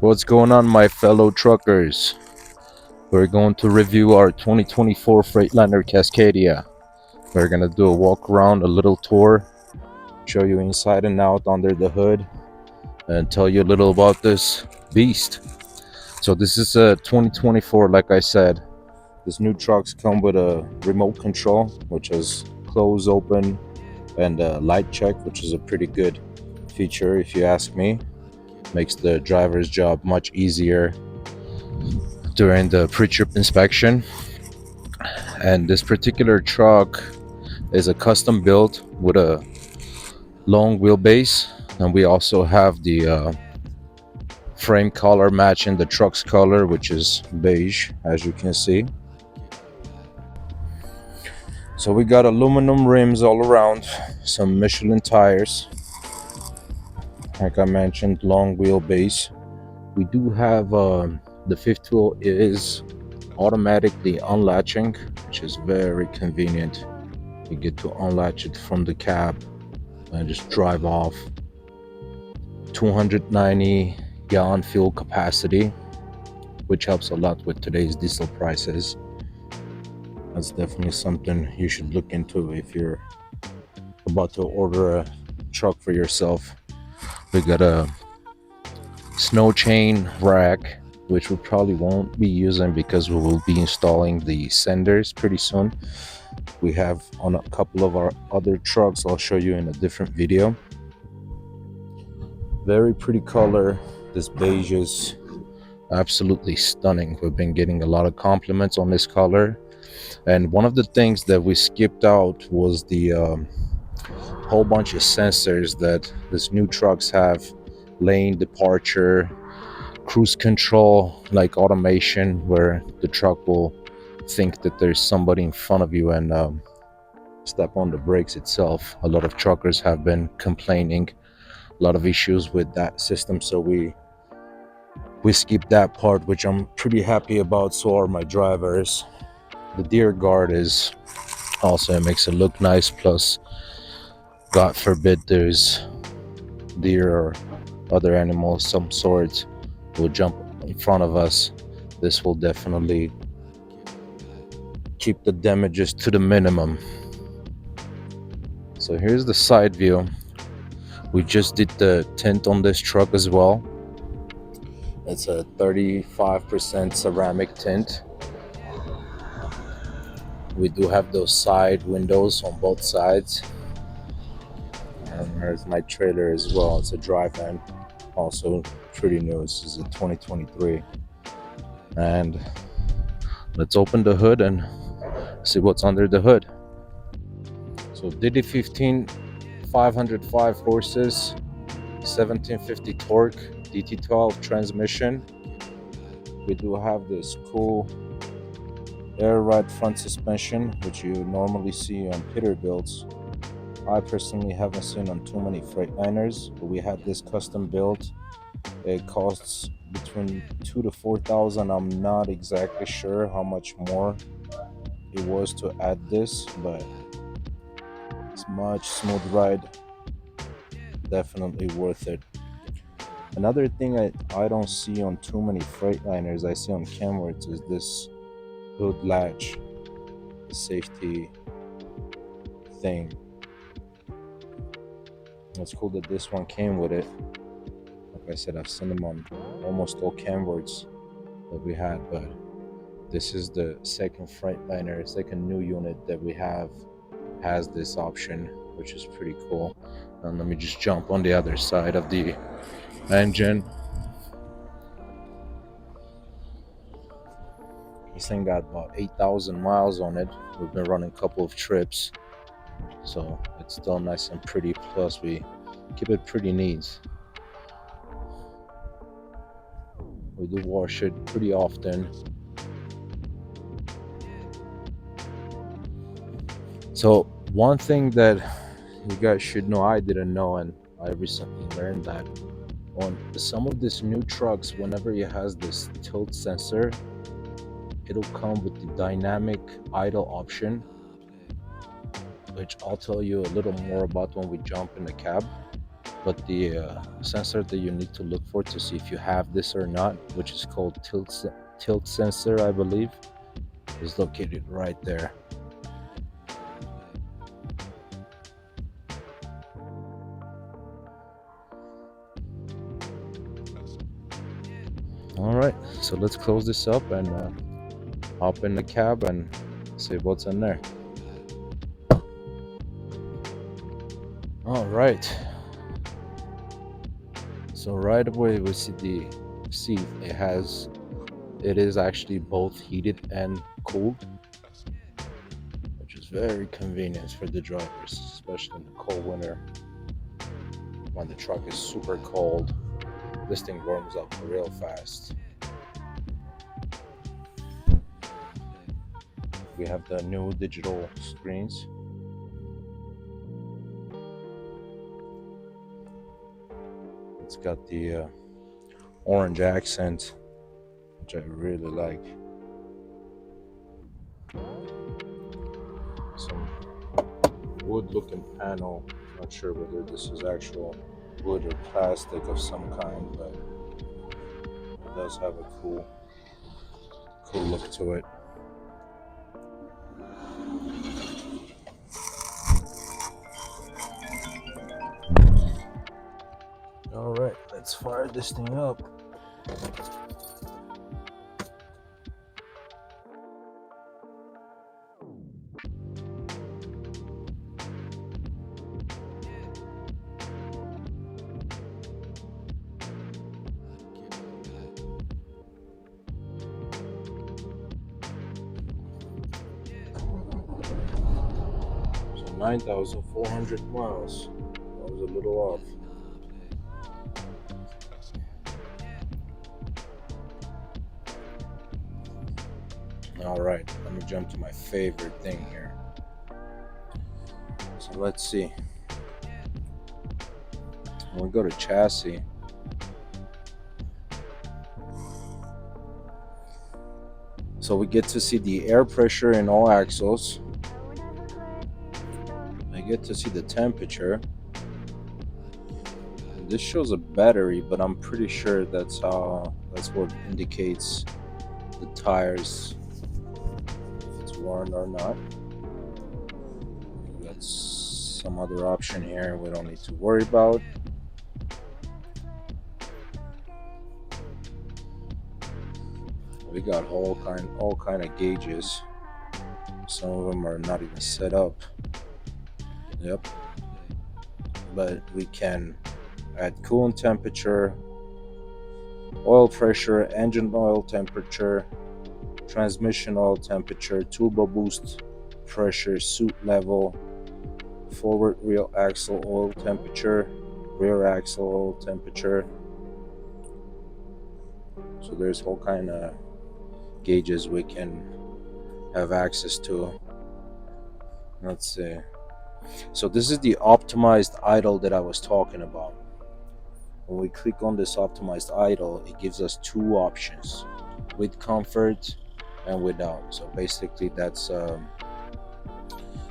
What's going on, my fellow truckers? We're going to review our 2024 Freightliner Cascadia. We're gonna do a walk around, a little tour, show you inside and out under the hood, and tell you a little about this beast. So this is a 2024, like I said. These new trucks come with a remote control, which is close, open, and light check, which is a pretty good feature if you ask me. Makes the driver's job much easier during the pre-trip inspection. And this particular truck is a custom built with a long wheelbase, and we also have the frame color matching the truck's color, which is beige, as you can see. So we got aluminum rims all around, some Michelin tires, like I mentioned, long wheelbase. We do have the fifth wheel is automatically unlatching, which is very convenient. You get to unlatch it from the cab and just drive off. 290 gallon fuel capacity, which helps a lot with today's diesel prices. That's definitely something you should look into if you're about to order a truck for yourself. We got a snow chain rack, which we probably won't be using because we will be installing the senders pretty soon. We have on a couple of our other trucks, I'll show you in a different video. Very pretty color. This beige is absolutely stunning. We've been getting a lot of compliments on this color, and one of the things that we skipped out was the whole bunch of sensors that these new trucks have: lane departure, cruise control, like automation, where the truck will think that there's somebody in front of you and step on the brakes itself. A lot of truckers have been complaining a lot of issues with that system, so we skipped that part, which I'm pretty happy about. So are my drivers. The deer guard is also, it makes it look nice, plus god forbid there's deer or other animals some sort will jump in front of us. This will definitely keep the damages to the minimum. So here's the side view. We just did the tint on this truck as well. It's a 35% ceramic tint. We do have those side windows on both sides. And there's my trailer as well. It's a dry van, also pretty new. This is a 2023. And let's open the hood and see what's under the hood. So DD15, 505 horses, 1750 torque, DT12 transmission. We do have this cool air ride front suspension, which you normally see on Peterbilts. I personally haven't seen on too many Freightliners, but we had this custom built. It costs between 2,000 to 4,000. I'm not exactly sure how much more it was to add this, but it's much smooth ride. Definitely worth it. Another thing I don't see on too many Freightliners, I see on Kenworth, is this hood latch, the safety thing. It's cool that this one came with it. Like I said, I've seen them on almost all Kenworths that we had, but this is the second Freightliner, second new unit that we have has this option, which is pretty cool. And let me just jump on the other side of the engine. This thing got about 8,000 miles on it. We've been running a couple of trips, so it's still nice and pretty. Plus we keep it pretty neat. We do wash it pretty often. So one thing that you guys should know, I didn't know, and I recently learned that on some of these new trucks, whenever it has this tilt sensor, it'll come with the dynamic idle option, which I'll tell you a little more about when we jump in the cab. But the sensor that you need to look for to see if you have this or not, which is called tilt sensor, I believe, is located right there. All right, so let's close this up and hop in the cab and see what's in there. All right, so right away we see the seat. It is actually both heated and cooled, which is very convenient for the drivers, especially in the cold winter when the truck is super cold. This thing warms up real fast. We have the new digital screens. It's got the orange accent, which I really like. Some wood looking panel. Not sure whether this is actual wood or plastic of some kind, but it does have a cool look to it. All right, let's fire this thing up. So 9,400 miles. That was a little off. All right, let me jump to my favorite thing here. So let's see. When we go to chassis, so we get to see the air pressure in all axles. I get to see the temperature. This shows a battery, but I'm pretty sure that's what indicates the tires, if it's worn or not. That's some other option here we don't need to worry about. We got all kind of gauges. Some of them are not even set up. Yep. But we can add coolant temperature, oil pressure, engine oil temperature, transmission oil temperature, turbo boost pressure, suit level, forward rear axle oil temperature, rear axle oil temperature. So there's all kind of gauges we can have access to. Let's see. So this is the optimized idle that I was talking about. When we click on this optimized idle, it gives us two options: with comfort and without. So basically that's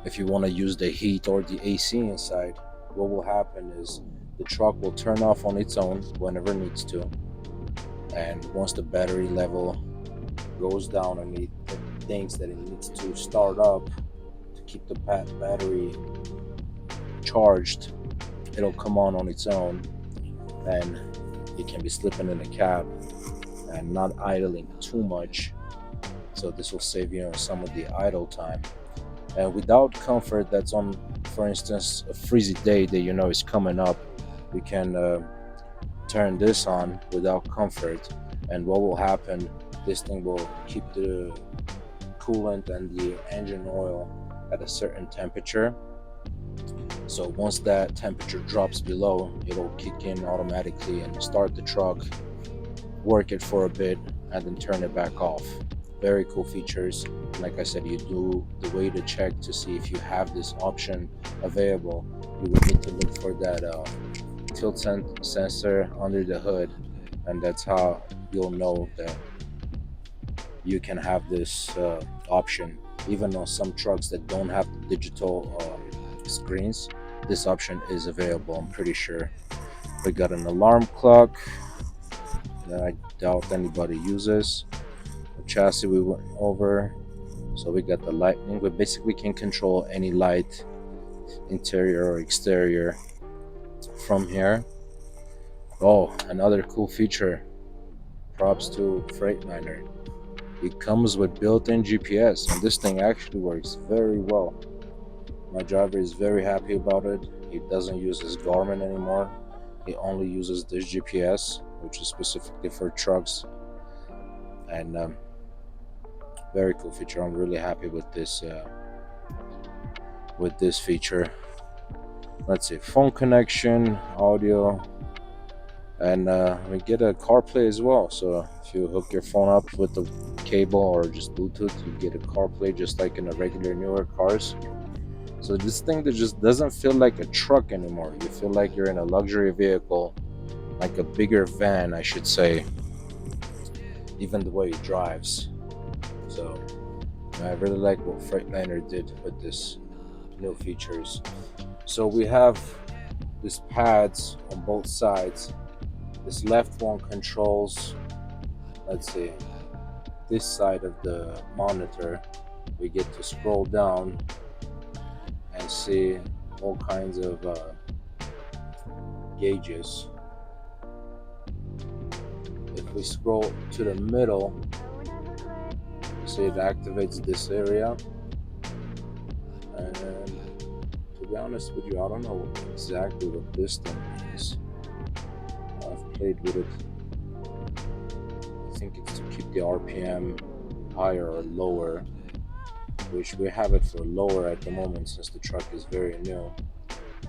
if you want to use the heat or the AC inside, what will happen is the truck will turn off on its own whenever it needs to, and once the battery level goes down and it thinks that it needs to start up to keep the battery charged, it'll come on its own, and it can be slipping in the cab and not idling too much. So this will save you some of the idle time. And without comfort, that's on, for instance, a freezy day that you know is coming up, we can turn this on without comfort, and what will happen, this thing will keep the coolant and the engine oil at a certain temperature. So once that temperature drops below, it'll kick in automatically and start the truck, work it for a bit, and then turn it back off. Very cool features. Like I said, you do the way to check to see if you have this option available. You would need to look for that tilt sensor under the hood, and that's how you'll know that you can have this option. Even on some trucks that don't have the digital screens, this option is available, I'm pretty sure. We got an alarm clock that I doubt anybody uses. The chassis we went over. So we got the lighting. We basically can control any light, interior or exterior, from here. Oh, another cool feature. Props to Freightliner. It comes with built-in GPS, and this thing actually works very well. My driver is very happy about it. He doesn't use his Garmin anymore. He only uses this GPS, which is specifically for trucks. And very cool feature. I'm really happy with this feature. Let's see, phone connection, audio, and we get a CarPlay as well. So if you hook your phone up with the cable or just Bluetooth, you get a CarPlay just like in a regular newer cars. So this thing that just doesn't feel like a truck anymore. You feel like you're in a luxury vehicle, like a bigger van, I should say. Even the way it drives. So I really like what Freightliner did with this new features. So we have these pads on both sides. This left one controls, let's see, this side of the monitor. We get to scroll down and see all kinds of gauges. If we scroll to the middle, see it activates this area. And to be honest with you, I don't know exactly what this thing is. I've played with it. I think it's to keep the RPM higher or lower, which we have it for lower at the moment since the truck is very new.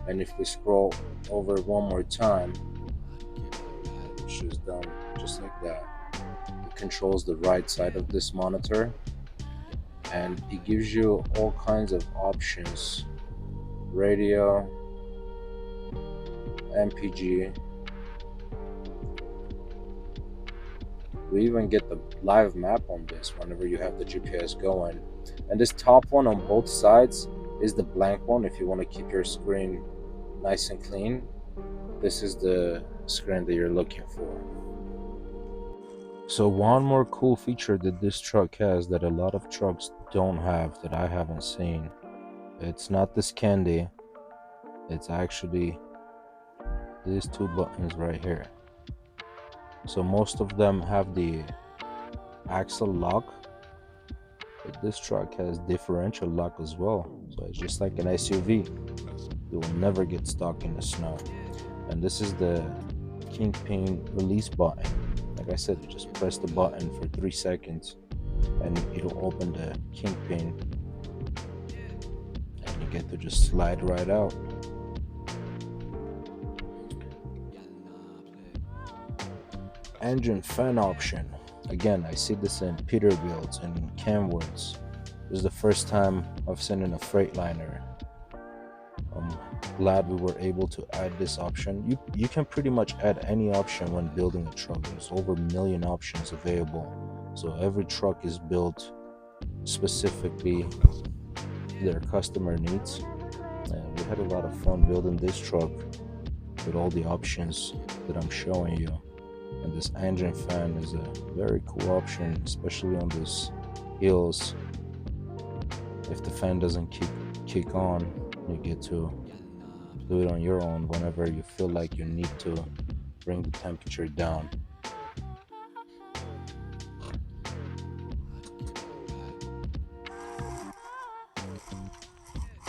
And if we scroll over one more time, which is done just like that, it controls the right side of this monitor, and it gives you all kinds of options: radio, MPG. We even get the live map on this whenever you have the GPS going. And this top one on both sides is the blank one if you want to keep your screen nice and clean. This is the screen that you're looking for. So one more cool feature that this truck has that a lot of trucks don't have, that I haven't seen, it's not this candy, it's actually these two buttons right here. So most of them have the axle lock, but this truck has differential lock as well. So it's just like an SUV. You will never get stuck in the snow. And this is the kingpin release button. Like I said, you just press the button for 3 seconds and it'll open the kingpin and you get to just slide right out. Engine fan option. Again, I see this in Peterbilt's and Kenworth's. This is the first time I've seen in a Freightliner. I'm glad we were able to add this option. You can pretty much add any option when building a truck. There's over a million options available. So every truck is built specifically to their customer needs. And we had a lot of fun building this truck with all the options that I'm showing you. And this engine fan is a very cool option, especially on these hills. If the fan doesn't kick on, you get to do it on your own whenever you feel like you need to bring the temperature down.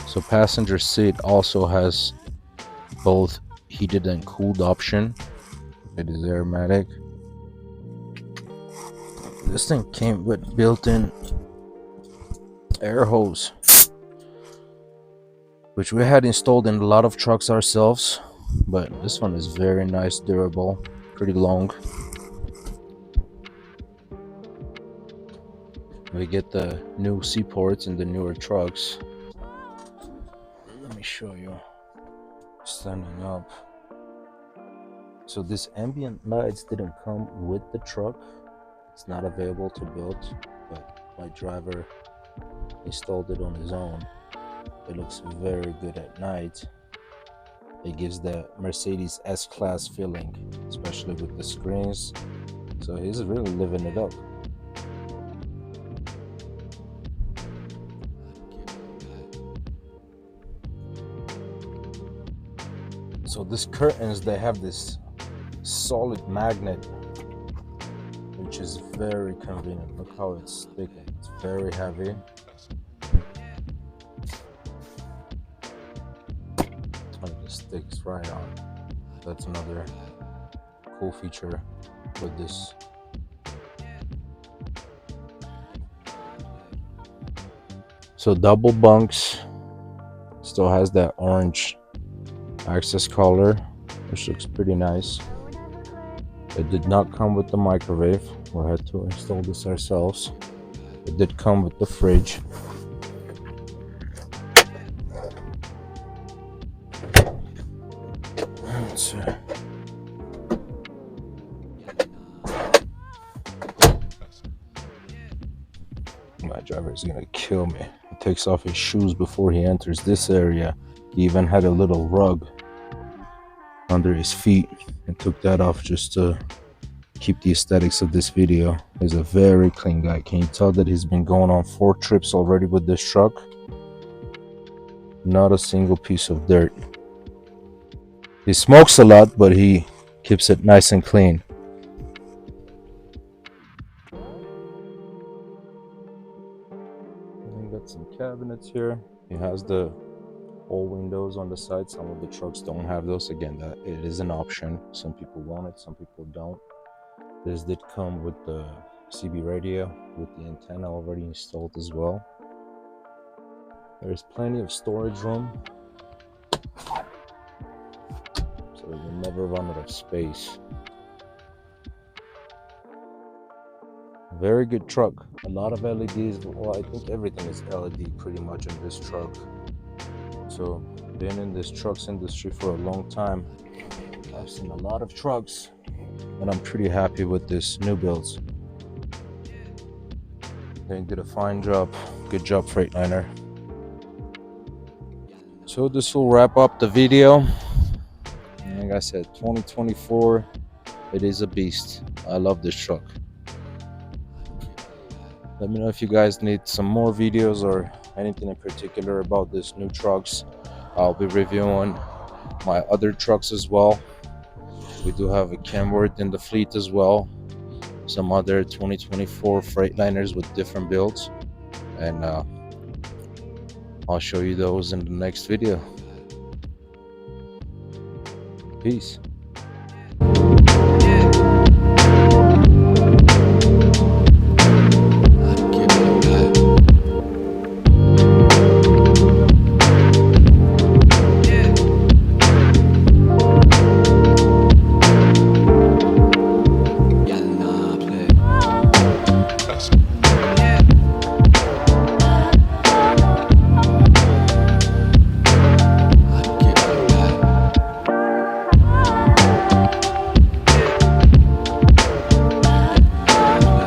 So passenger seat also has both heated and cooled option. It is aromatic. This thing came with built-in air hose, which we had installed in a lot of trucks ourselves, but this one is very nice, durable, pretty long. We get the new C-ports in the newer trucks. Let me show you. Standing up. So this ambient lights didn't come with the truck. It's not available to build, but my driver installed it on his own. It looks very good at night. It gives the Mercedes S-Class feeling, especially with the screens. So he's really living it up. So these curtains, they have this solid magnet, which is very convenient. Look how it's sticking. It's very heavy. And it just sticks right on. That's another cool feature with this. So double bunks, still has that orange access collar, which looks pretty nice. It did not come with the microwave. We had to install this ourselves. It did come with the fridge. My driver is gonna kill me. He takes off his shoes before he enters this area. He even had a little rug under his feet and took that off just to keep the aesthetics of this video. He's a very clean guy. Can you tell that he's been going on 4 trips already with this truck? Not a single piece of dirt. He smokes a lot, but he keeps it nice and clean. And got some cabinets here. He has the all windows on the side. Some of the trucks don't have those. Again, that it is an option. Some people want it, some people don't. This did come with the CB radio with the antenna already installed as well. There's plenty of storage room, so you'll never run out of space. Very good truck. A lot of LEDs. Well, I think everything is LED pretty much in this truck. So, been in this trucks industry for a long time. I've seen a lot of trucks, and I'm pretty happy with this new builds. They did a fine job. Good job, Freightliner. So this will wrap up the video. Like I said, 2024, it is a beast. I love this truck. Let me know if you guys need some more videos or anything in particular about this new trucks. I'll be reviewing my other trucks as well. We do have a Kenworth in the fleet as well. Some other 2024 Freightliners with different builds. And I'll show you those in the next video. Peace.